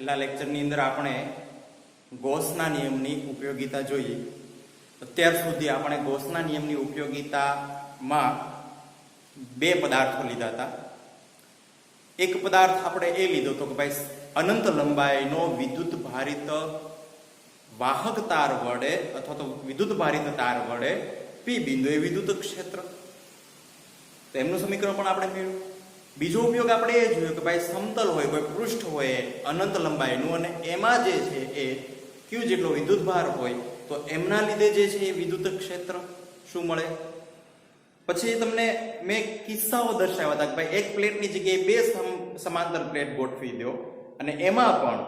છેલ્લા લેક્ચરની અંદર આપણે ગોસના નિયમની ઉપયોગિતા જોઈ. અત્યાર સુધી આપણે ગોસના નિયમની ઉપયોગિતામાં બે પદાર્થો લીધા હતા. એક પદાર્થ આપણે એ લીધો હતો કે ભાઈ અનંત લંબાઈનો વિદ્યુત ભારિત વાહક તાર વડે અથવા તો વિદ્યુત ભારિત તાર વડે પી બિંદુએ વિદ્યુત ક્ષેત્ર, તો એમનું સમીકરણ પણ આપણે મેળવ્યું. બીજો ઉપયોગ આપણે એ જોયો કે ભાઈ સમતલ હોય, કોઈ પૃષ્ઠ હોય અનંત લંબાઈનું, અને એમાં જે છે એ ક્યુ જેટલો વિદ્યુત ભાર હોય તો એમના લીધે જે છે એ વિદ્યુત ક્ષેત્ર શું મળે. પછી તમને મેં કિસ્સાઓ દર્શાવ્યા હતા કે ભાઈ એક પ્લેટની જગ્યાએ બે સમાંતર પ્લેટ ગોઠવી દો અને એમાં પણ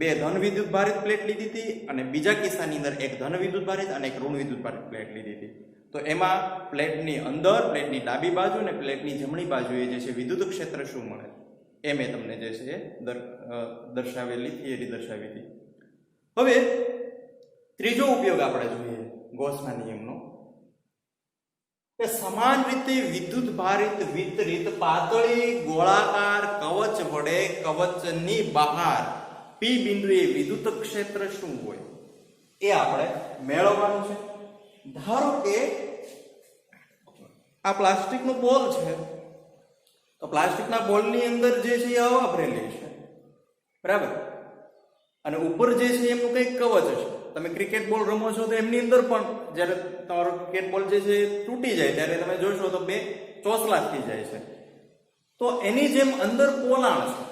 બે ધન વિદ્યુત ભારિત પ્લેટ લીધી હતી અને બીજા કિસ્સાની અંદર એક ધન વિદ્યુત ભારિત અને એક ઋણ વિદ્યુત ભારિત પ્લેટ લીધી હતી. તો એમાં પ્લેટની અંદર, પ્લેટની ડાબી બાજુ અને પ્લેટની જમણી બાજુએ જે છે વિદ્યુત ક્ષેત્ર શું મળે એ મેં તમને જે છે દર્શાવેલી થિયરી દર્શાવી હતી. હવે ત્રીજો ઉપયોગ આપણે જોઈએ ગોસના નિયમનો, કે સમાન રીતે વિદ્યુત ભારિત વિતરિત પાતળી ગોળાકાર કવચ વડે કવચની બહાર પી બિંદુએ વિદ્યુત ક્ષેત્ર શું હોય એ આપણે મેળવવાનું છે. ધારો કે આ પ્લાસ્ટિકનો બોલ છે, તો પ્લાસ્ટિકના બોલની અંદર જે છે એ હવા ભરેલી છે, બરાબર, અને ઉપર જે છે એમનું કંઈક કવચ છે. તમે ક્રિકેટ બોલ રમો છો તો એમની અંદર પણ જ્યારે તમારો ક્રિકેટ બોલ જે છે તૂટી જાય ત્યારે તમે જોશો તો બે ચોસલા થઈ જાય છે. તો એની જેમ અંદર પોલાણ છે,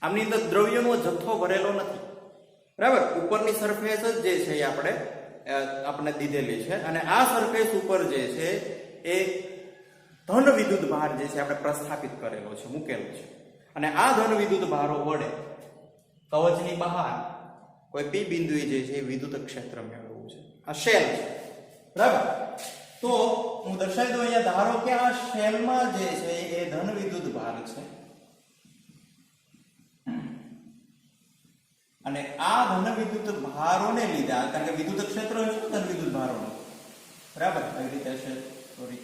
આમની અંદર દ્રવ્યનો જથ્થો ભરેલો નથી, બરાબર. ઉપરની સરફેસ જ જે છે એ આપણે દીધેલી છે અને આ સરફેસ ઉપર જે છે એ ધન વિદ્યુત ભાર જે છે આપણે પ્રસ્થાપિત કરેલો છે, મૂકેલો છે, અને આ ધન વિદ્યુત ભારો વડે કવચની બહાર કોઈ પી બિંદુએ જે છે વિદ્યુત ક્ષેત્ર મેળવવું છે. આ શેલ છે, બરાબર. તો હું દર્શાવી દઉં અહીંયા. ધારો કે આ શેલમાં જે છે એ ધન વિદ્યુત ભાર છે અને આ ધન વિદ્યુત ભારોને લીધા, કારણ કે વિદ્યુત ક્ષેત્ર શું ધન વિદ્યુત ભારોનો, બરાબર, આવી રીતે હશે, સોરી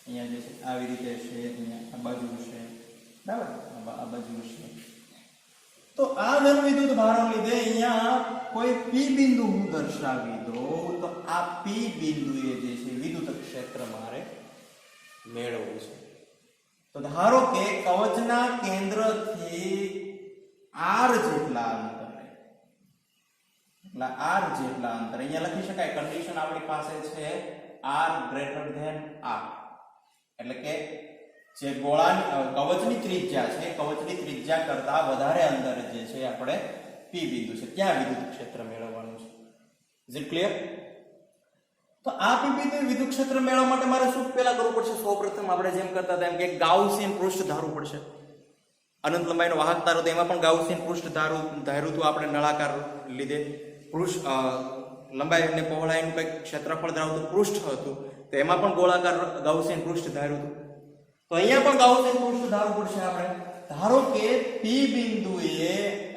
અહીંયા જે છે આવી રીતે હશે, અહીંયા આ બાજુ હશે, બરાબર, આ બાજુ હશે. તો આ ધન વિદ્યુત ભારો લીધે અહીંયા કોઈ પી બિંદુ હું દર્શાવી દઉં તો આ પી બિંદુએ જે છે વિદ્યુત ક્ષેત્ર મારે મેળવવું છે. તો ધારો કે કવચના કેન્દ્રથી આર જેટલા અંતરે, એટલે આર જેટલા અંતરે અહીંયા લખી શકાય, કન્ડિશન આપણી પાસે છે આર ગ્રેટર ધેન આર, એટલે કે જે ગોળાની કવચની ત્રિજ્યા છે, કવચની ત્રિજ્યા કરતા વધારે અંતરે જે છે આપણે પી બિંદુ છે ત્યાં વિદ્યુત ક્ષેત્ર મેળવવાનું છે. Is it clear? તો આ પી બિંદુ વિદ્યુત ક્ષેત્ર મેળવવા માટે મારે શું પહેલા કરવું પડશે? સૌપ્રથમ આપણે જેમ કરતા હતા એમ કે ગાઉસિયન પૃષ્ઠ ધારવું પડશે. અનંત લંબાઈનો વાહક તાર હતો એમાં પણ ગાઉસિયન પૃષ્ઠ ધાર્યું હતું આપણે નળાકાર લીધે. પૃષ્ઠ લંબાઈ અને પહોળાઈનું કંઈક ક્ષેત્રફળ ધરાવતું પૃષ્ઠ હતું તો એમાં પણ ગોળાકાર ગાઉસિયન પૃષ્ઠ ધાર્યું હતું. તો અહીંયા પણ ગાઉસિયન પૃષ્ઠ ધારવું પડશે આપણે. ધારો કે પી બિંદુએ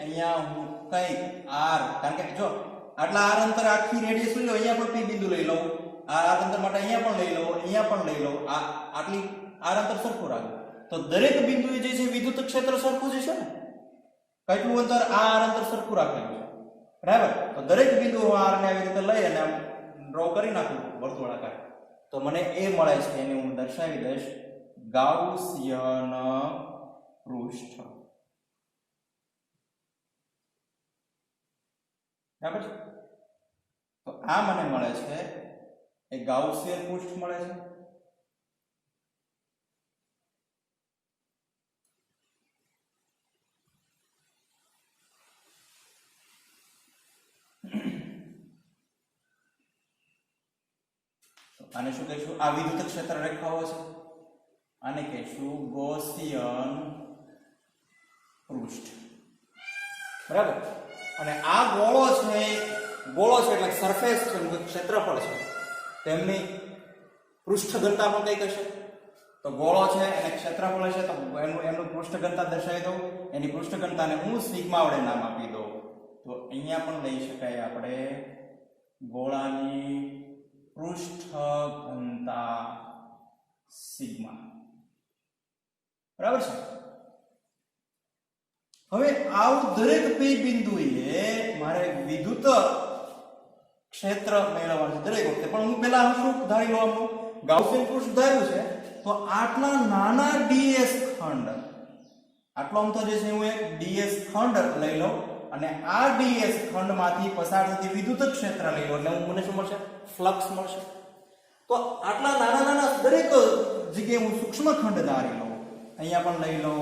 અહીંયા હું કંઈક આર, કારણ કે જો આટલા આર અંતર આખી રેડિયસ લઈ લો, અહીંયા પણ પી બિંદુ લઈ લઉં, આર અંતર માટે અહીંયા પણ લઈ લઉં, અહીંયા પણ લઈ લઉં, આટલી આર અંતર સરખું રાખો તો દરેક બિંદુએ જે છે વિદ્યુત ક્ષેત્ર સરખું જ છે ને. કેટલું અંતર? આર અંતર સરખું રાખેલું છે, બરાબર. તો દરેક બિંદુ આર ને આવી રીતે લઈ અને આમ ડ્રો કરી નાખું વર્તુળાકાર, તો મને એ મળે છે. એને હું દર્શાવી દઈશ ગાઉસિયન પૃષ્ઠ, બરાબર છે. તો આ મને મળે છે એ ગાઉસિયન પૃષ્ઠ મળે છે. આને શું કહીશું? આ વિદ્યુત ક્ષેત્ર રેખાઓ છે, આને કહીશું ગૌસિયન પૃષ્ઠ, બરાબર. અને આ ગોળો છે એટલે સરફેસ છે, ક્ષેત્રફળ છે, તેમની પૃષ્ઠ ઘનતા પણ કઈ હશે. તો ગોળો છે અને ક્ષેત્રફળ હશે તો એનું પૃષ્ઠ ઘનતા દર્શાવી દઉં. એની પૃષ્ઠ ઘનતાને હું સિગ્મા વડે નામ આપી દઉં. તો અહીંયા પણ લઈ શકાય આપણે ગોળાની પૃષ્ઠ ઘનતા સિગ્મા, બરાબર છે. હવે આવું દરેક પી બિંદુએ મારે વિદ્યુત ક્ષેત્ર મેળવવાનું છે દરેક વખતે. પણ હું પહેલા શું ધારી લઉં, ગાઉસિયન પૃષ્ઠ ધાર્યું છે તો આટલા નાના ds ખંડ, આટલો અમથો જે છે હું એક ds ખંડ લઈ લઉં અને આ ds ખંડમાંથી પસાર થતી વિદ્યુત ક્ષેત્ર લઈ લઉં એટલે મને શું મળશે? ફ્લક્સ મળશે. તો આટલા નાના નાના દરેક જગ્યાએ હું સૂક્ષ્મ ખંડ ધારી લઉં, અહીંયા પણ લઈ લઉં,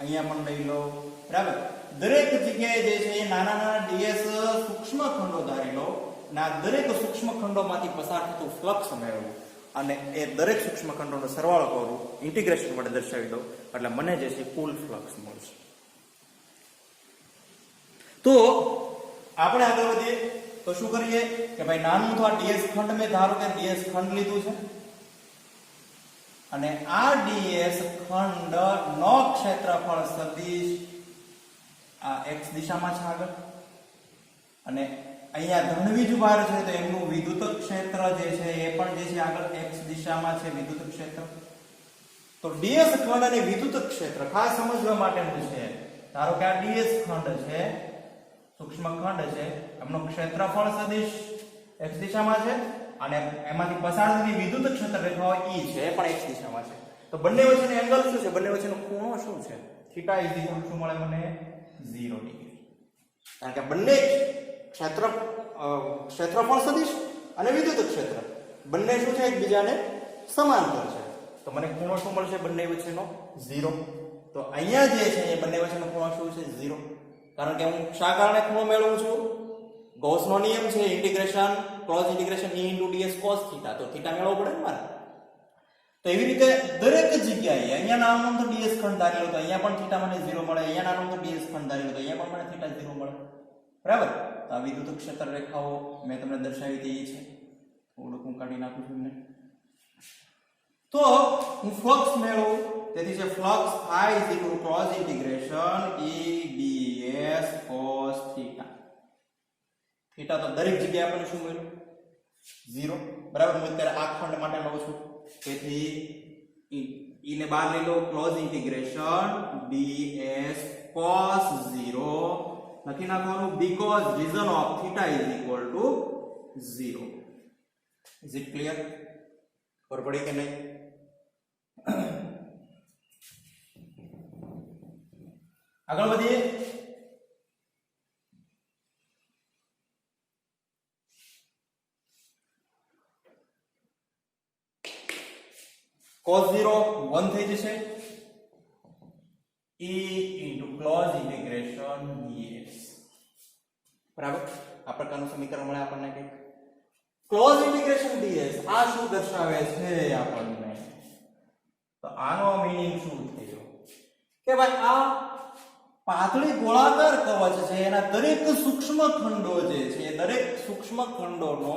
અહીંયા પણ લઈ લઉં, બરાબર. દરેક જગ્યાએ જે છે એ નાના નાના ds સૂક્ષ્મ ખંડો ધારી લઉં અને આ દરેક સૂક્ષ્મ ખંડોમાંથી પસાર થતું ફ્લક્સ મેળવું અને એ દરેક સૂક્ષ્મ ખંડોનો સરવાળો કરું, ઇન્ટિગ્રેશન વડે દર્શાવી દઉં એટલે મને જે છે કુલ ફ્લક્સ મળશે. તો આપણે આગળ વધીએ તો શું કરીએ કે ભાઈ નાનું તો આ ds ખંડ મેં ધારો કે ds ખંડ લીધું છે અને આ ds ખંડ નો ક્ષેત્રફળ સદિશ આ x દિશામાં છે આગળ અને અહીંયા ધન વીજભાર છે તો એમનું વિદ્યુત ક્ષેત્ર જે છે એ પણ જે છે આગળ x દિશામાં છે વિદ્યુત ક્ષેત્ર. તો ds ખંડ અને વિદ્યુત ક્ષેત્ર ખાસ સમજવા માટેનું છે. ધારો કે આ ds ખંડ છે, સૂક્ષ્મ ખંડ છે, એમનું ક્ષેત્રફળ સદિશ x દિશામાં છે અને એમાંથી પસાર થતી વિદ્યુત ક્ષેત્ર રેખાઓ E છે એ પણ x દિશામાં છે. તો બંને વચ્ચેનો એંગલ શું છે? બંને વચ્ચેનો ખૂણો શું છે? θ શું મળે મને? 0 ડિગ્રી. કારણ કે બંને ક્ષેત્રફળ સદિશ અને વિદ્યુત ક્ષેત્ર બંને શું છે? એકબીજાને સમાંતર છે. તો મને ખૂણો શું મળશે બંને વચ્ચેનો? 0. તો અહીંયા જે છે એ બંને વચ્ચેનો ખૂણો શું છે? 0. કારણ કે હું શા કારણે ખૂણો મેળવું છું? ગૌસનો નિયમ છે integration cross integration E * ds cos θ. તો θ મેળવવો પડે ને મારે. તો એવી રીતે દરેક જગ્યાએ અહીંયા નાનો તો ds ખંડ ધારી લો તો અહીંયા પણ θ મને 0 મળે, અહીંયા નાનો તો ds ખંડ ધારી લો તો અહીંયા પણ મને θ 0 મળે, બરાબર. તો આ વિદ્યુત ક્ષેત્ર રેખાઓ મેં તમને દર્શાવી દીધી છે. થોડુંક હું કાઢી નાખું છું ને. તો હું ફ્લક્સ મેળવું, તેથી છે flux I = cross integration E ds cos θ. θ તો દરેક જગ્યાએ આપણને શું મળ્યું? 0, બરાબર. હું અત્યારે આ ખંડ માટે લઉં છું તેથી E ને બહાર લઈ લો, ક્લોઝ ઇન્ટિગ્રેશન ds cos 0 લખી નાખવાનું because reason of θ = 0. Is it clear? ખબર પડી કે નહીં? આગળ વધીએ. cos 0 1 થઈ જશે. E * close integration ds, બરાબર. આ પ્રકારનું સમીકરણ મળે આપણને કે ક્લોઝ ઇન્ટિગ્રેશન ds આ શું દર્શાવે છે આપણને? તો આનો મીનિંગ શું થયો કે ભાઈ આ પાતળી ગોળાકાર કવચ છે એના દરેક સૂક્ષ્મ ખંડો જે છે એ દરેક સૂક્ષ્મ ખંડોનો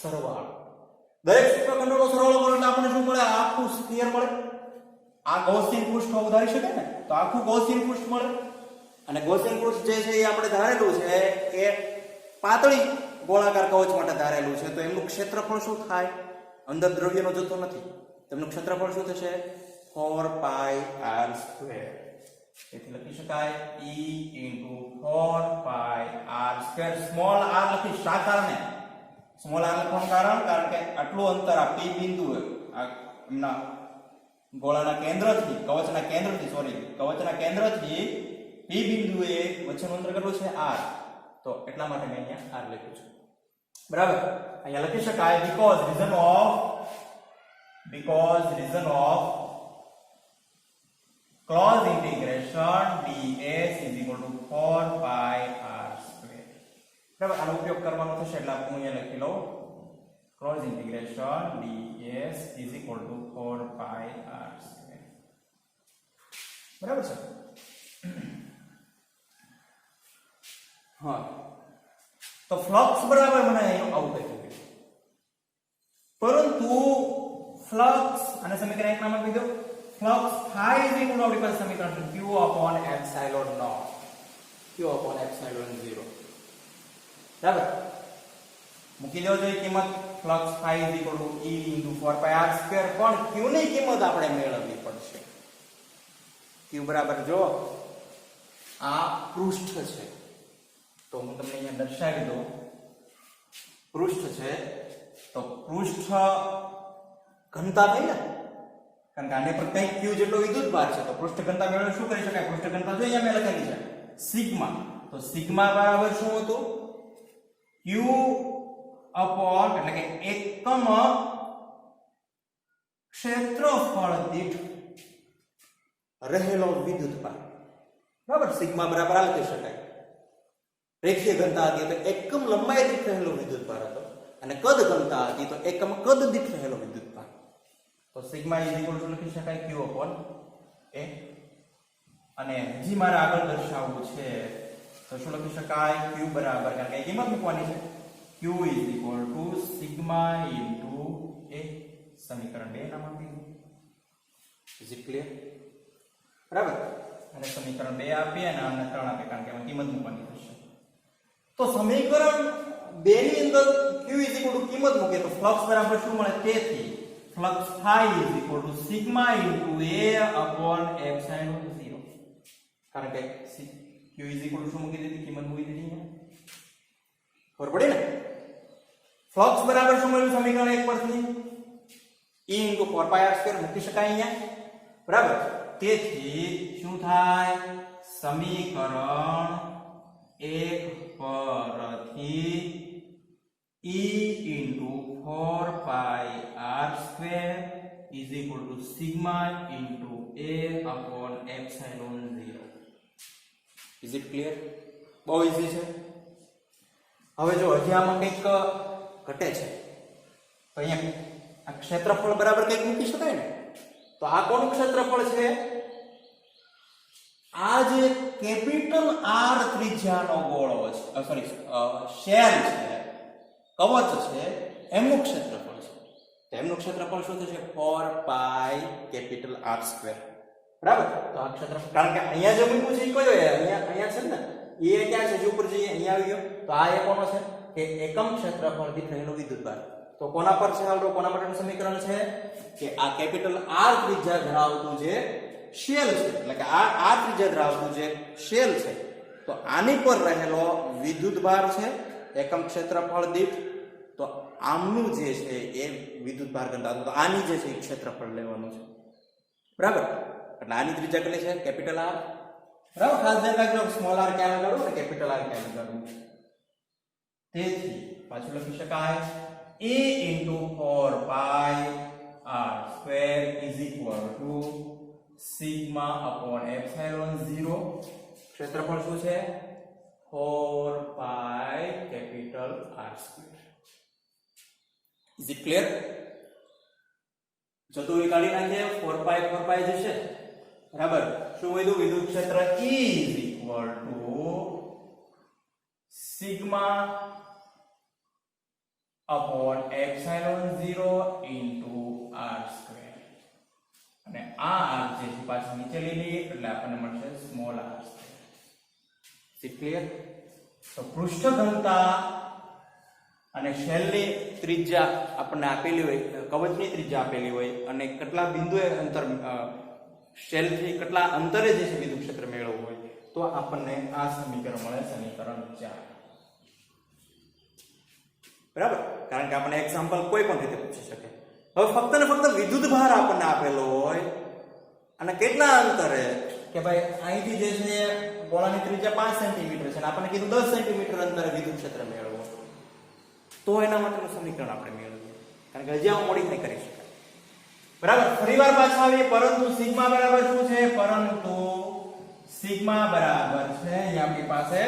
સરવાળો, દરેક સૂક્ષ્મ ખંડોનો સરવાળો કરો એટલે આપણને શું મળે? આખું સ્ફિયર મળે. આ ગૌસિયન પૃષ્ઠ ઉધારી શકે ને તો આખું ગૌસિયન પૃષ્ઠ મળે. અને ગૌસિયન પૃષ્ઠ જે છે એ આપણે ધારેલું છે કે પાતળી ગોળાકાર કવચ માટે ધારેલું છે. તો એમનું ક્ષેત્રફળ શું થાય? અંદર દ્રવ્યનો જથ્થો નથી, તેમનું ક્ષેત્રફળ શું થશે? 4πr². તેથી લખી શકાય E * 4πr². સ્મોલ r લખી શા કારણે? સ્મોલ r લખવાનું કારણ કે આટલું અંતર આ P બિંદુ આ એમના ગોળાના કેન્દ્રથી કવચના કેન્દ્રથી P બિંદુએ વચ્ચેનું અંતર કેટલું છે? r. તો એટલા માટે મેં અહીંયા r લખ્યું છે, બરાબર. અહીંયા લખી શકાય because reason of close integration ds = 4πr². બરાબર. આનો ઉપયોગ કરવાનો થશે એટલે હું અહીંયા લખી લઉં close integration ds = 4πr². બરાબર છે? હા. તો ફ્લક્સ બરાબર મને અહીં આવું કહ્યું, પરંતુ ફ્લક્સ અને સમીકરણ એક નામ આપી દો. ફ્લક્સ થાય છે એનું આપણી પાસે સમીકરણ છે q/ε0. બરાબર. મૂકી દેવો જોઈએ કિંમત. ફ્લક્સ થાય E * 4πr². પણ q ની કિંમત આપણે મેળવવી પડશે. q બરાબર જો આ પૃષ્ઠ છે, તો હું તમને અહીંયા દર્શાવી દઉં. પૃષ્ઠ છે તો પૃષ્ઠ ઘનતા થઈ ને, કારણ કે આને પર કંઈક q જેટલો વિદ્યુત ભાર છે, તો પૃષ્ઠ ઘનતા મેળવવા શું કરી શકાય? પૃષ્ઠ ઘનતા જો અહીંયા મેં લખેલી છે સિગ્મા, તો સિગ્મા બરાબર શું હતું? q અપોન એટલે કે એકમ ક્ષેત્રફળ દીઠ રહેલો વિદ્યુત ભાર. બરાબર, સિગ્મા બરાબર આ લખી શકાય. રેખીય ઘનતા હતી તો એકમ લંબાઈ દીઠ રહેલો વિદ્યુત ભાર હતો, અને કદ ઘનતા હતી તો એકમ કદ દીઠ રહેલો વિદ્યુત ભાર. તો સિગ્મા ઇઝ ઇક્વલ ટુ લખી શકાય q અપોન a. અને હજી મારે આગળ દર્શાવવું છે તો શું લખી શકાય? q બરાબર, કારણ કે કિંમત મૂકવાની છે, q is equal to sigma into a. સમીકરણ 2 નામ આપી દઉં. Is it clear? બરાબર, અને સમીકરણ 2 આપીએ અને આમને 3 આપીએ, કારણ કે એમાં કિંમત મૂકવાની થશે. તો સમીકરણ 2 ની અંદર q ઇઝ ઇક્વલ ટુ કિંમત મૂકીએ તો ફ્લક્સ બરાબર શું મળે? તેથી flux phi is equal to sigma into a upon epsilon 0. કારણ કે q ઇઝ ઇક્વલ ટુ શું મૂકી દીધી? કિંમત મૂકી દીધી અહીંયા. ખબર પડી ને? ફ્લક્સ બરાબર શું મળ્યું સમીકરણ 1 પરથી? e ઇન્ટુ 4 પાઈ r સ્ક્વેર મૂકી શકાય અહીંયા. બરાબર, તેથી શું થાય? સમીકરણ 1 પરથી e into 4 pi r square is equal to sigma into a upon epsilon 0. Is it clear? બહુ ઈઝી છે. હવે જો હજી આમાં કંઈક ઘટે છે તો અહીંયા આ ક્ષેત્રફળ બરાબર કંઈક મૂકી શકાય ને. તો આ કોનું ક્ષેત્રફળ છે? આ જે કેપિટલ R ત્રિજ્યાનો ગોળો છે, સોરી શેલ છે, કવચ છે, એમનું ક્ષેત્રફળ છે. તો એમનું ક્ષેત્રફળ શું થશે? 4 પાઈ કેપિટલ R સ્ક્વેર. બરાબર, તો આ ક્ષેત્રફળ, કારણ કે અહીંયા જે મૂક્યું છે એ કયો? અહીંયા છે ને, એ ક્યાં છે? જે ઉપર જઈએ અહીંયા આવી ગયો. તો આ એ કોનો છે? કે એકમ ક્ષેત્રફળ દીઠ રહેલો વિદ્યુત ભાર. તો કોના પર છે આવડો? કોના માટેનું સમીકરણ છે? કે આ કેપિટલ R ત્રિજ્યા ધરાવતું જે શેલ છે, એટલે કે આ ત્રિજ્યા ધરાવતું જે શેલ છે, તો આની પર રહેલો વિદ્યુત ભાર છે એકમ ક્ષેત્રફળ દીઠ. તો આમનું જે છે એ વિદ્યુત ભાર ઘનતા, તો આની જે છે એ ક્ષેત્રફળ લેવાનું છે. બરાબર, એટલે આની ત્રિજ્યા કેટલી છે? Capital R. બરાબર, ખાસ ધ્યાન રાખજો, સ્મોલ r ક્યાં લગાડવું ને કેપિટલ R ક્યાં લગાડવું. તેથી પાછું લખી શકાય a into 4 pi r square is equal to sigma upon epsilon 0. ક્ષેત્રફળ શું છે? 4 pi capital R square. Is it clear? ચતુર્ભુજ કાઢી નાખીએ, 4 pi જશે. બરાબર, શું વધ્યું? વિદ્યુત ક્ષેત્ર E is equal to sigma upon epsilon 0 into r square. અને આ r જે છે પાછું નીચે લઈ લઈએ એટલે આપણને મળશે small r square. Is it clear? તો પૃષ્ઠ ઘનતા અને શેલની ત્રિજ્યા આપણને આપેલી હોય, કવચની ત્રિજ્યા આપેલી હોય, અને કેટલા બિંદુએ અંતર શેલથી કેટલા અંતરે જે છે વિદ્યુત ક્ષેત્ર મેળવવું હોય, તો આપણને આ સમીકરણ મળે, સમીકરણ 4. બરાબર, કારણ કે આપણને એક્ઝામ્પલ કોઈ પણ રીતે પૂછી શકે. હવે ફક્ત ને ફક્ત વિદ્યુત ભાર આપણને આપેલો હોય અને કેટલા અંતરે, કે ભાઈ અહીંથી જે છે ગોળાની ત્રિજ્યા 5 સેન્ટીમીટર છે અને આપણને કીધું 10 સેન્ટીમીટર અંતરે વિદ્યુત ક્ષેત્ર મેળવવું, તો એના માટેનું સમીકરણ આપણે મેળવીએ, કારણ કે હજી આ મોડિફાઈ કરી શકાય. બરાબર, ફરીવાર પાછા આવીએ. પરંતુ સિગ્મા બરાબર શું છે? પરંતુ સિગ્મા બરાબર છે અહીંયા આપણી પાસે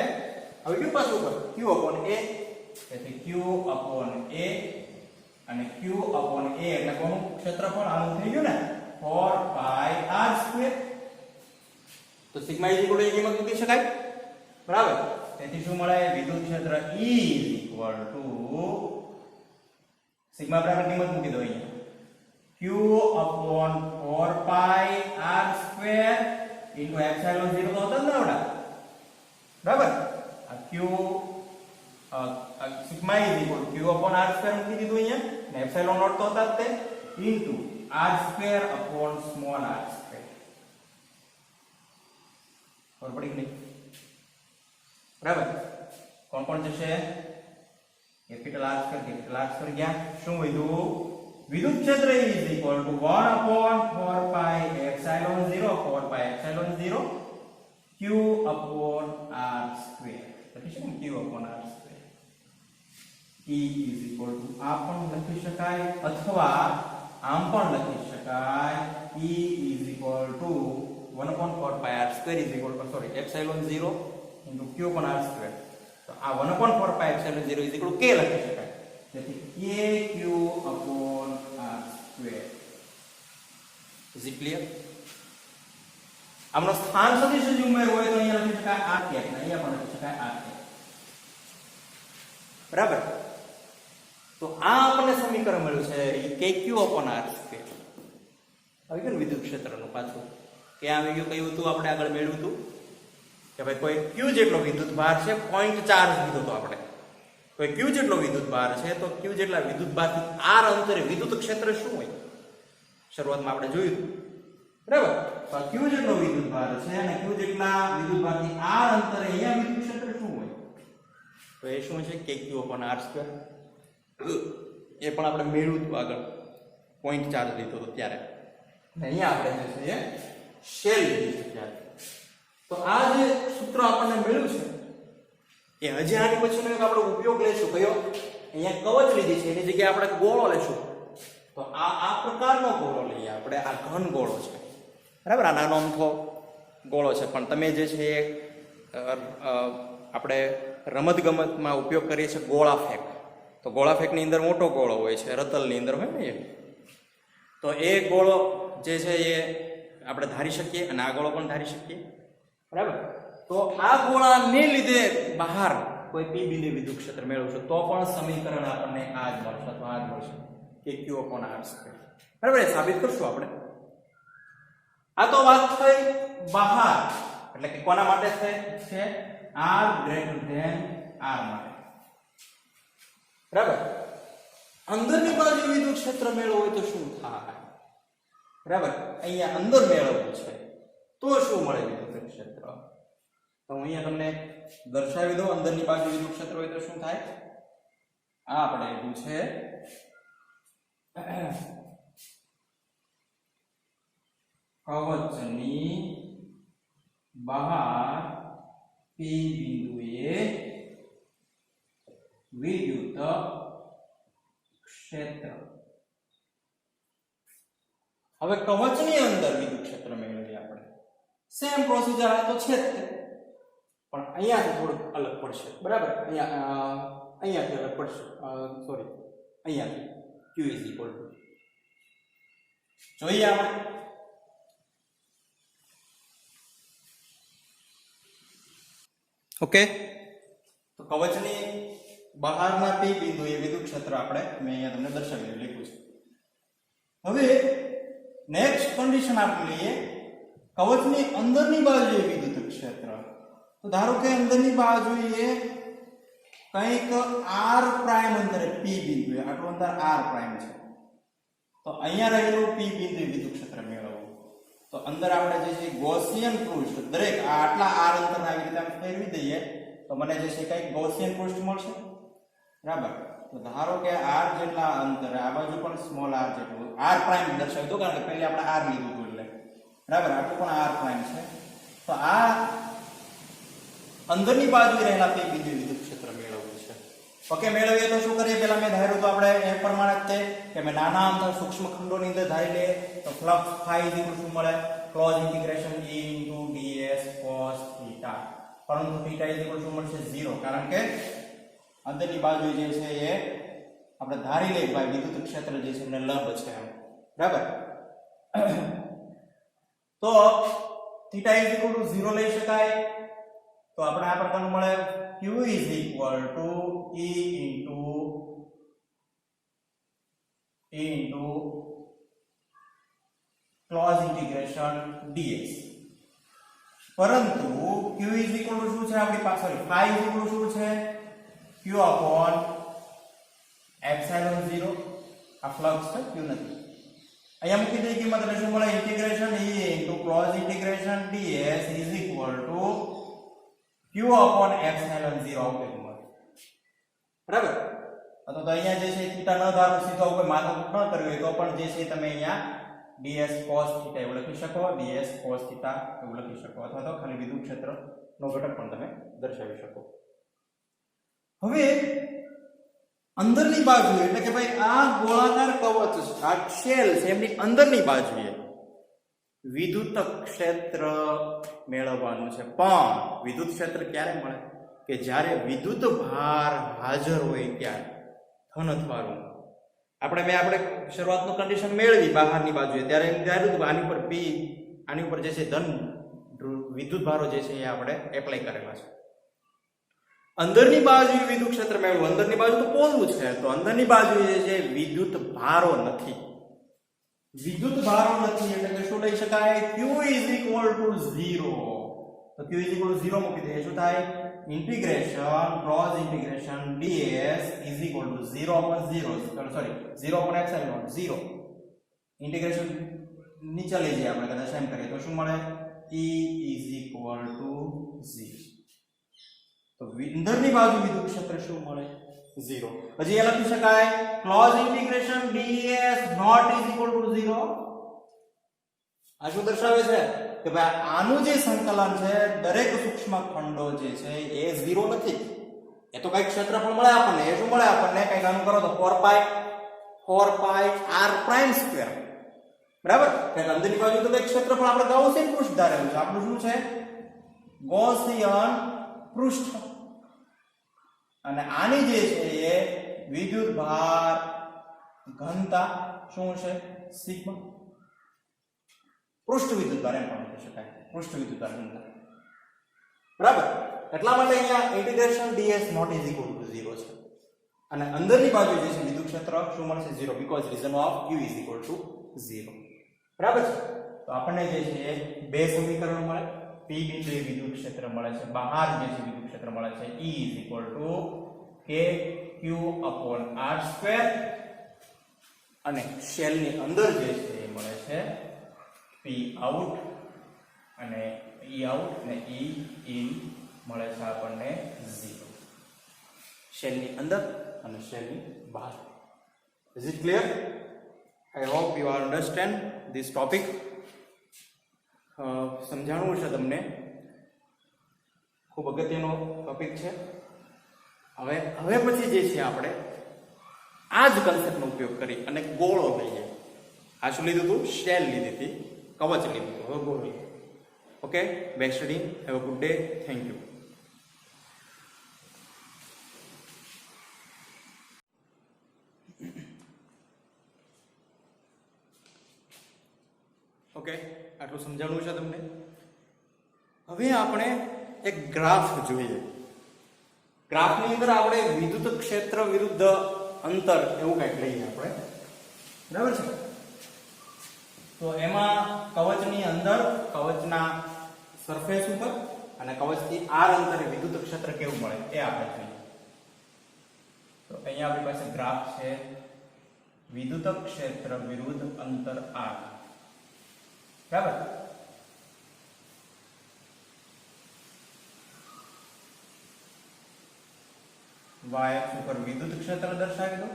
હવે કયું પાછું ઉપર q upon a. તેથી q upon a અને q upon a એટલે કોનું ક્ષેત્રફળ? આનું થઈ ગયું ને 4 pi r square. તો સિગ્મા ઇઝ ઇક્વલ ટુ કિંમત મૂકી શકાય. બરાબર, તેથી શું મળે? વિદ્યુત ક્ષેત્ર E is equal to sigma બરાબર કિંમત મૂકી દો અહીંયા q upon 4 pi r square into epsilon 0 તો હતા ને આવડા. બરાબર, આ q sigma is equal to q upon r square મૂકી દીધું અહીંયા, ને એપ્સિલોન નોટ તો હતા જ તે, into r square upon small r square. ખબર પડી કે નહીં? બરાબર કોણ કોણ જશે કેપિટલ આર સ્ક્વેર ગયા શું વધ્યું વિદ્યુત ક્ષેત્ર is equal to 1/4 pi epsilon 0 4 pi epsilon 0 q upon r square લખીશું q upon r square E is equal to આ પણ લખી શકાય અથવા આમ પણ લખી શકાય E is equal to 1/4 pi r square is equal to epsilon 0 into q upon r square તો આ 1/4 pi epsilon 0 is equal to k લખી શકાય તેથી k q upon r square is it clear આમનો સ્થાન સદિશ જ ઉમેરવો હોય તો અહીંયા લખી શકાય r કેપ ને અહીંયા પણ લખી શકાય r કેપ બરાબર તો આ આપણને સમીકરણ મળ્યું છે kq upon r square આવી ગયું વિદ્યુત ક્ષેત્રનું પાછું કે આવી ગયું કયું હતું આપણે આગળ મેળવ્યું હતું કે ભાઈ કોઈ q જેટલો વિદ્યુત ભાર છે પોઈન્ટ ચાર્જ લીધો તો આપણે કોઈ q જેટલો વિદ્યુત ભાર છે તો q જેટલા વિદ્યુત ભારથી r અંતરે વિદ્યુત ક્ષેત્ર શું હોય શરૂઆતમાં આપણે જોયું હતું બરાબર તો q જેટલો વિદ્યુત ભાર છે અને q જેટલા વિદ્યુત ભારથી r અંતરે અહીંયા વિદ્યુત ક્ષેત્ર શું હોય તો એ શું છે kq upon r square એ પણ આપણે મેળવ્યું હતું આગળ પોઈન્ટ ચાર્જ લીધો હતો ત્યારે અહીંયા આપણે જે છે શેલ લીધી છે ત્યારે તો આ જે સૂત્ર આપણને મળ્યું છે એ હજી આની પછીનો એક આપણે ઉપયોગ લેશું કયો અહીંયા કવચ લીધી છે એની જગ્યાએ આપણે ગોળો લેશું તો આ પ્રકારનો ગોળો લઈએ આપણે આ ઘન ગોળો છે બરાબર આ નાનો અમથો ગોળો છે પણ તમે જે છે એ આપણે રમત ગમતમાં ઉપયોગ કરીએ છીએ ગોળા ફેંક તો ગોળા ફેંકની અંદર મોટો ગોળો હોય છે રતલની અંદર હોય ને એ તો એ ગોળો જે છે એ આપણે ધારી શકીએ અને આ ગોળો પણ ધારી શકીએ બરાબર તો આ ગોળાને લીધે બહાર કોઈ પી બિંદુ વિદ્યુત ક્ષેત્ર મેળવશું તો પણ સમીકરણ આપણને આ જ મળશે તો આ જ મળશે કે q upon r square બરાબર એ સાબિત કરશું આપણે આ તો વાત થઈ બહાર એટલે કે કોના માટે છે r greater than r માટે બરાબર અંદરની બાજુ વિદ્યુત ક્ષેત્ર મેળવવું હોય તો શું થાય બરાબર અહીંયા અંદર મેળવવું છે તો શું મળે વિદ્યુત ક્ષેત્ર તો હું અહીંયા તમને દર્શાવી દઉં અંદરની બાજુ વિદ્યુત ક્ષેત્ર હોય તો શું થાય આ આપણે લીધું છે કવચની બહાર p બિંદુએ વિદ્યુત ક્ષેત્ર હવે કવચની અંદર વિદ્યુત ક્ષેત્ર મેળવીએ આપણે સેમ પ્રોસીજર આ તો છે જ પણ અહીંયાથી થોડુંક અલગ પડશે બરાબર અહીંયાથી અલગ પડશે સોરી અહીંયાથી q is equal to જોઈએ આપણે ઓકે તો કવચની બહારના p બિંદુએ વિદ્યુત ક્ષેત્ર આપણે મેં અહીંયા તમને દર્શાવી લખ્યું છે હવે નેક્સ્ટ કન્ડિશન આપણે લઈએ કવચની અંદરની બાજુએ વિદ્યુત ક્ષેત્ર તો ધારો કે અંદરની બાજુએ કંઈક r પ્રાઇમ અંતરે p બિંદુએ આટલું અંતર r પ્રાઇમ છે તો અહીંયા રહેલું p બિંદુએ વિદ્યુત ક્ષેત્ર મેળવવું તો અંદર આપણે જે છે ગૌસિયન પૃષ્ઠ દરેક આટલા r અંતર આવી રીતે ફેરવી દઈએ તો મને જે છે કંઈક ગૌસિયન પૃષ્ઠ મળશે બરાબર તો ધારો કે r જેટલા અંતરે આ બાજુ પણ સ્મોલ r જેટલું r પ્રાઇમ દર્શાવી દો કારણ કે પહેલા આપણે r લીધું હતું એટલે બરાબર આટલું પણ r પ્રાઇમ છે તો આ અંદરની બાજુએ રહેલા p બિંદુ વિદ્યુત ક્ષેત્ર મેળવવું છે ઓકે મેળવીએ તો શું કરીએ પહેલા મેં ધાર્યું તો આપણે એ પ્રમાણે જ કે મેં નાના અમથા સૂક્ષ્મ ખંડોની અંદર ધારી લઈએ તો ફ્લક્સ phi શું મળે close integration e ds cos θ પરંતુ θ શું મળશે 0 કારણ કે અંદરની બાજુ જે છે એ આપણે ધારી લઈએ ભાઈ વિદ્યુત ક્ષેત્ર જે છે એને લંબ છે એમ બરાબર તો θ 0 લઈ શકાય તો આપણે આ પ્રકારનું મળે q is equal to e into close integration ds પરંતુ q is equal to શું છે આપણી પાસે phi is equal to શું છે q upon epsilon 0 આ ફ્લક્સ છે q નથી અહીંયા મૂકી દઈએ કિંમત એટલે શું મળે integration e into close integration ds is equal to q upon epsilon 0 આવું મળે બરાબર તો અહીંયા જે છે થીટા ન ધારો સીધો કોઈ માથાકૂટ ન કરવી હોય તો પણ જે છે તમે અહીંયા ds cos θ એવું લખી શકો ds cos θ એવું લખી શકો અથવા તો ખાલી વિદ્યુત ક્ષેત્રનો ઘટક પણ તમે દર્શાવી શકો હવે અંદરની બાજુએ એટલે કે ભાઈ આ ગોળાકાર કવચ આ શેલ છે એમની અંદરની બાજુએ વિદ્યુત ક્ષેત્ર મેળવવાનું છે પણ વિદ્યુત ક્ષેત્ર ક્યારે મળે કે જ્યારે વિદ્યુત ભાર હાજર હોય ત્યારે ધન અથવા ઋણ આપણે શરૂઆતનું કન્ડિશન મેળવી બહારની બાજુએ ત્યારે એમ ધાર્યું આની ઉપર p આની ઉપર જે છે ધન વિદ્યુત ભારો જે છે એ આપણે એપ્લાય કરેલા છે અંદરની બાજુએ વિદ્યુત ક્ષેત્ર મેળવવું અંદરની બાજુ તો પોલું છે તો અંદરની બાજુએ જે છે વિદ્યુત ભારો નથી એટલે કે શું લઈ શકાય q = 0 તો q = 0 મૂકી દઈએ શું થાય integration cross integration ds = 0 upon 0 sorry 0 upon epsilon 0 integration નીચે લઈ જઈએ આપણે કદાચ એમ કરીએ તો શું મળે e = 0 તો અંદરની બાજુ વિદ્યુત ક્ષેત્ર શું મળે 0 હજી એ લખી શકાય ક્લોઝ ઇન્ટિગ્રેશન ds not = 0 આ શું દર્શાવે છે કે ભાઈ આનું જે સંકલન છે દરેક સૂક્ષ્મ ખંડો જે છે એ 0 નથી એ તો કઈક ક્ષેત્રફળ મળે આપણને એ શું મળે આપણને કઈ નાનું કરો તો 4 pi r prime square બરાબર કે અંદરની બાજુ તો કઈક ક્ષેત્રફળ આપણે ગાઉસિયન પૃષ્ઠ ધારેલું છે આપણું શું છે ગૌસિયન પૃષ્ઠ અને આની જે છે એ વિદ્યુત ભાર ઘનતા શું છે સિગ્મા પૃષ્ઠ વિદ્યુત ભાર એમ પણ લખી શકાય પૃષ્ઠ વિદ્યુત ભાર ઘનતા બરાબર એટલા માટે અહીંયા ઇન્ટિગ્રેશન ds not = 0 છે અને અંદરની બાજુ જે છે વિદ્યુત ક્ષેત્ર શું મળશે 0 because reason of q = 0 બરાબર છે તો આપણને જે છે બે સમીકરણો મળે p બિંદુએ વિદ્યુત ક્ષેત્ર મળે છે બહાર જે છે વિદ્યુત ક્ષેત્ર મળે છે E = kq/r² અને શેલની અંદર જે છે એ મળે છે p out અને E out અને E in મળે છે આપણને 0 શેલની અંદર અને શેલની બહાર is it clear I hope you all understand this topic સમજાણું છે તમને ખૂબ અગત્યનો ટોપિક છે હવે પછી જે છે આપણે આ જ કન્સેપ્ટનો ઉપયોગ કરી અને ગોળો લઈએ આ શું લીધું હતું શેલ લીધી હતી કવચ લીધું હતું હવે ગોળો લઈએ okay best study have a good day thank you okay આટલું સમજાવવું છે તમને હવે આપણે એક ગ્રાફ જોઈએ ગ્રાફની અંદર આપણે વિદ્યુત ક્ષેત્ર વિરુદ્ધ અંતર એવું કંઈક લઈએ આપણે બરાબર છે તો એમાં કવચની અંદર કવચના સરફેસ ઉપર અને કવચથી r અંતરે વિદ્યુત ક્ષેત્ર કેવું મળે એ આપણે જોઈએ તો અહીંયા આપણી પાસે ગ્રાફ છે વિદ્યુત ક્ષેત્ર વિરુદ્ધ અંતર r બરાબર y અક્ષ ઉપર વિદ્યુત ક્ષેત્ર દર્શાવી દો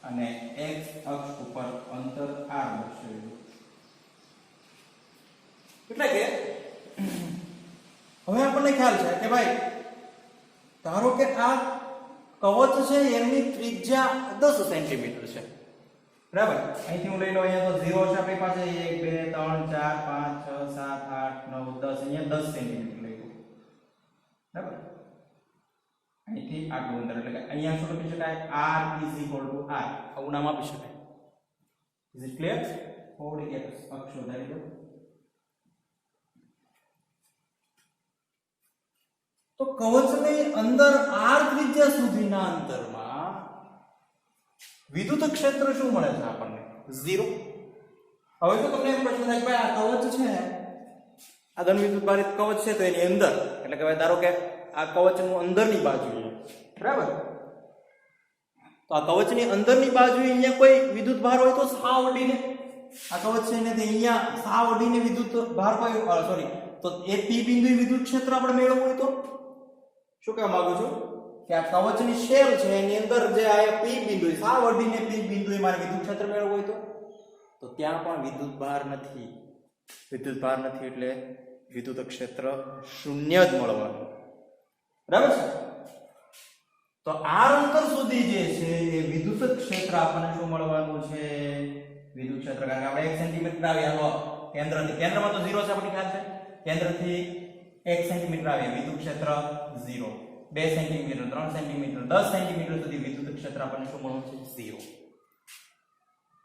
અને x અક્ષ ઉપર અંતર r દર્શાવી દો એટલે કે હવે આપણને ખ્યાલ છે કે ભાઈ ધારો કે આ કવચ છે એની ત્રિજ્યા 10 સેન્ટીમીટર છે બરાબર અહીંથી હું લઈ લો અહીંયા તો 0 છે આપણી પાસે 1 2 3 4 5 6 7 8 9 10 અહીંયા 10 સેન્ટીમીટર લઈ લો બરાબર અહીંથી આટલું અંતર એટલે કે અહીંયા શું લખી શકાય r r આવું નામ આપી શકાય ઇઝ ઇટ ક્લિયર થોડી એક અક્ષો ધારી લો તો કવચની અંદર r ત્રિજ્યા સુધીના અંતરમાં વિદ્યુત ક્ષેત્ર શું મળે છે આપણને 0 હવે તો તમને એમ પ્રશ્ન થાય કે ભાઈ આ કવચ છે આ ધન વિદ્યુત ભારિત કવચ છે તો એની અંદર એટલે કે ધારો કે આ કવચનું અંદરની બાજુએ બરાબર તો આ કવચની અંદરની બાજુએ અહીંયા કોઈ વિદ્યુત ભાર હોય તો સાવ અડીને આ કવચ છે ને તે અહીંયા સાવ અડીને વિદ્યુત ભાર કોઈ સોરી તો એ P બિંદુએ વિદ્યુત ક્ષેત્ર આપણે મેળવવું હોય તો શું કહેવા માંગુ છું કે આ કવચની શેલ છે એની અંદર જે આ P બિંદુ છે આ વડીને P બિંદુએ મારે વિદ્યુત ક્ષેત્ર મેળવવું હોય તો ત્યાં પણ વિદ્યુત ભાર નથી. વિદ્યુત ભાર નથી એટલે વિદ્યુત ક્ષેત્ર શૂન્ય જ મળવાનું. બરાબર છે. તો આ અંતર સુધી જે છે એ વિદ્યુત ક્ષેત્ર આપણને શું મળવાનું છે? વિદ્યુત ક્ષેત્ર. કારણ કે આપણે 1 સેન્ટીમીટર આવ્યા કેન્દ્રથી, કેન્દ્રમાં તો 0 છે આપણને ખ્યાલ છે. કેન્દ્રથી 1 સેન્ટીમીટર આવ્યા વિદ્યુત ક્ષેત્ર 0, 2 સેન્ટીમીટર, 3 સેન્ટીમીટર, 10 સેન્ટીમીટર સુધી વિદ્યુત ક્ષેત્ર આપણને શું મળવાનું છે? 0.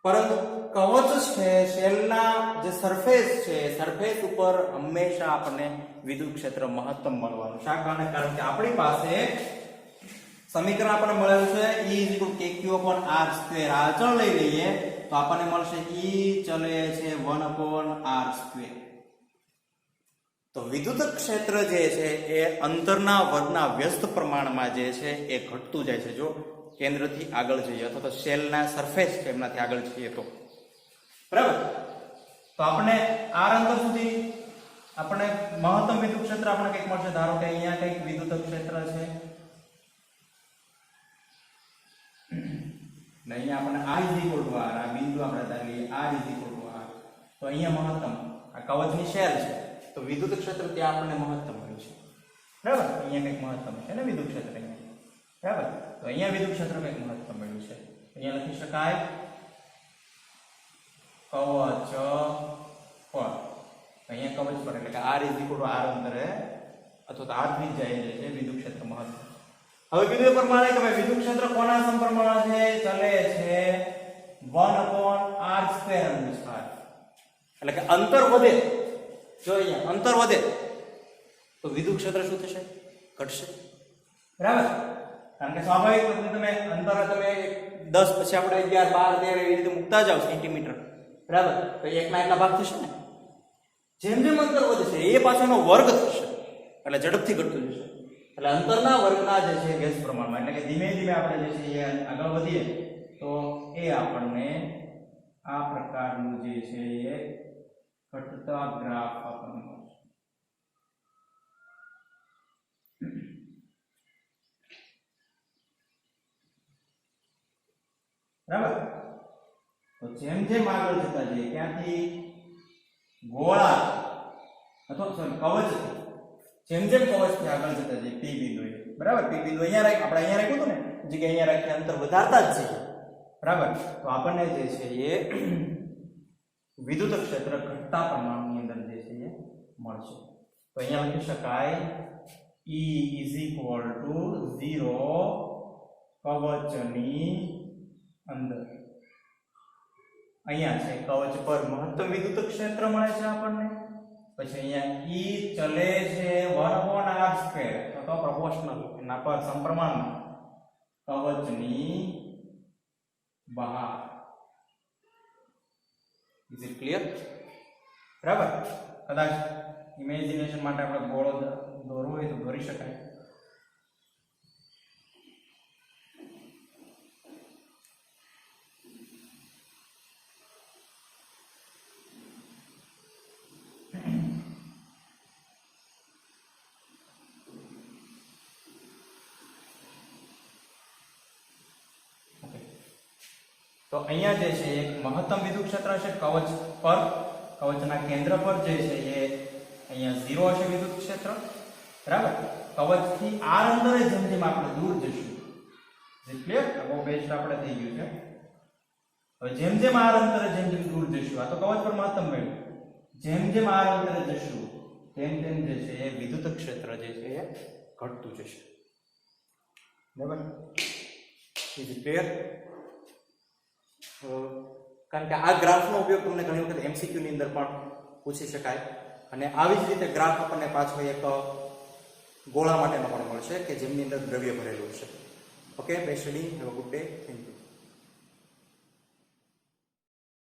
પરંતુ કવચ છે શેલના જે સરફેસ છે સરફેસ ઉપર હંમેશા આપણને વિદ્યુત ક્ષેત્ર મહત્તમ મળવાનું. શા કારણે? કારણ કે આપણી પાસે સમીકરણ આપણને મળેલું છે E = kq/r². આ અચળ લઈ લઈએ તો આપણને મળશે E ચલે છે 1/r². તો વિદ્યુત ક્ષેત્ર જે છે એ અંતરના વર્ગના વ્યસ્ત પ્રમાણમાં જે છે એ ઘટતું જાય છે જો કેન્દ્રથી આગળ જઈએ અથવા તો શેલના સરફેસ છે એમનાથી આગળ જઈએ તો. બરાબર. તો આપણે r અંતર સુધી આપણે મહત્તમ વિદ્યુત ક્ષેત્ર આપણે કંઈક મળશે. ધારો કે અહીંયા કંઈક વિદ્યુત ક્ષેત્ર છે ને અહીંયા આપણે r = r, આ બિંદુ આપણે ધારીએ r = r. તો અહીંયા મહત્તમ આ કવચની શેલ છે તો વિદ્યુત ક્ષેત્ર ત્યાં આપણને મહત્તમ મળ્યું છે. બરાબર. અહીંયા કંઈક મહત્તમ છે ને વિદ્યુત ક્ષેત્ર અહીંયા. બરાબર. તો અહીંયા વિદ્યુત ક્ષેત્ર કંઈક મહત્તમ મળ્યું છે. અહીંયા લખી શકાય કવચ પર. અહીંયા કવચ પર એટલે કે r = r અંતરે અથવા તો r ત્રિજ્યાએ જે છે વિદ્યુત ક્ષેત્ર મહત્તમ. હવે કીધું પ્રમાણે કે ભાઈ વિદ્યુત ક્ષેત્ર કોના સમપ્રમાણ છે? ચલે છે 1/r² અનુસાર. એટલે કે અંતર વધે, જો અહીંયા અંતર વધે તો વિદ્યુત ક્ષેત્ર શું થશે? ઘટશે. બરાબર. કારણ કે સ્વાભાવિક રીતે તમે અંતર તમે 10 પછી આપણે 11, 12, 13 એવી રીતે મૂકતા જાવ સેન્ટીમીટર. બરાબર. તો એકના એટલા ભાગ થશે ને. જેમ જેમ અંતર વધશે એ પાછળનો વર્ગ થશે એટલે ઝડપથી ઘટતું જશે. એટલે અંતરના વર્ગના જે છે વ્યસ્ત પ્રમાણમાં એટલે કે ધીમે ધીમે આપણે જે છે એ આગળ વધીએ તો એ આપણને આ પ્રકારનું જે છે એ ઘટતા ગ્રાફ આપણને મળશે. બરાબર. તો જેમ જેમ આગળ જતા જઈએ ત્યાંથી ગોળા અથવા કવચ જેમ જેમ કવચથી આગળ જતા જઈએ P બિંદુએ. બરાબર. P બિંદુ અહીંયા રાખ આપણે અહીંયા રાખ્યું હતું ને જગ્યાએ અહીંયા રાખી અંતર વધારતા જ જઈએ. બરાબર. તો આપણને જે છે એ વિદ્યુત ક્ષેત્ર ઘટતા પ્રમાણની અંદર જે છે એ મળશે. તો અહીંયા લખી શકાય E = 0 કવચની અંદર. અહીંયા છે કવચ પર મહત્તમ વિદ્યુત ક્ષેત્ર મળે છે આપણને. પછી અહીંયા E ચલે છે 1/r², તો પ્રોપોર્શનલ એના પર સમપ્રમાણમાં કવચની બહાર. Is it clear? બરાબર. કદાચ ઇમેજિનેશન માટે આપણે ગોળો દોરવો હોય તો દોરી શકાય. તો અહીંયા જે છે એક મહત્તમ વિદ્યુત ક્ષેત્ર છે કવચ પર, કવચના કેન્દ્ર પર જે છે એ અહીંયા 0 હશે વિદ્યુત ક્ષેત્ર. બરાબર. કવચથી r અંતરે જેમ જેમ આપણે દૂર જશું જે ક્લિયર બહુ બેસ્ટ આપણે થઈ ગયું છે. હવે જેમ જેમ r અંતરે જેમ જેમ દૂર જશું આ તો કવચ પર મહત્તમ મળ્યું. જેમ જેમ r અંતરે જશું તેમ તેમ જે છે એ વિદ્યુત ક્ષેત્ર જે છે એ ઘટતું જશે. બરાબર. Is it clear? કારણ કે આ ગ્રાફનો ઉપયોગ તમને ઘણી વખત MCQ ની અંદર પણ પૂછી શકાય અને આવી જ રીતે ગ્રાફ આપણને પાછો એક ગોળા માટેનો પણ મળશે કે જેમની અંદર દ્રવ્ય ભરેલું છે. Okay, best study. Have a good day. Thank you.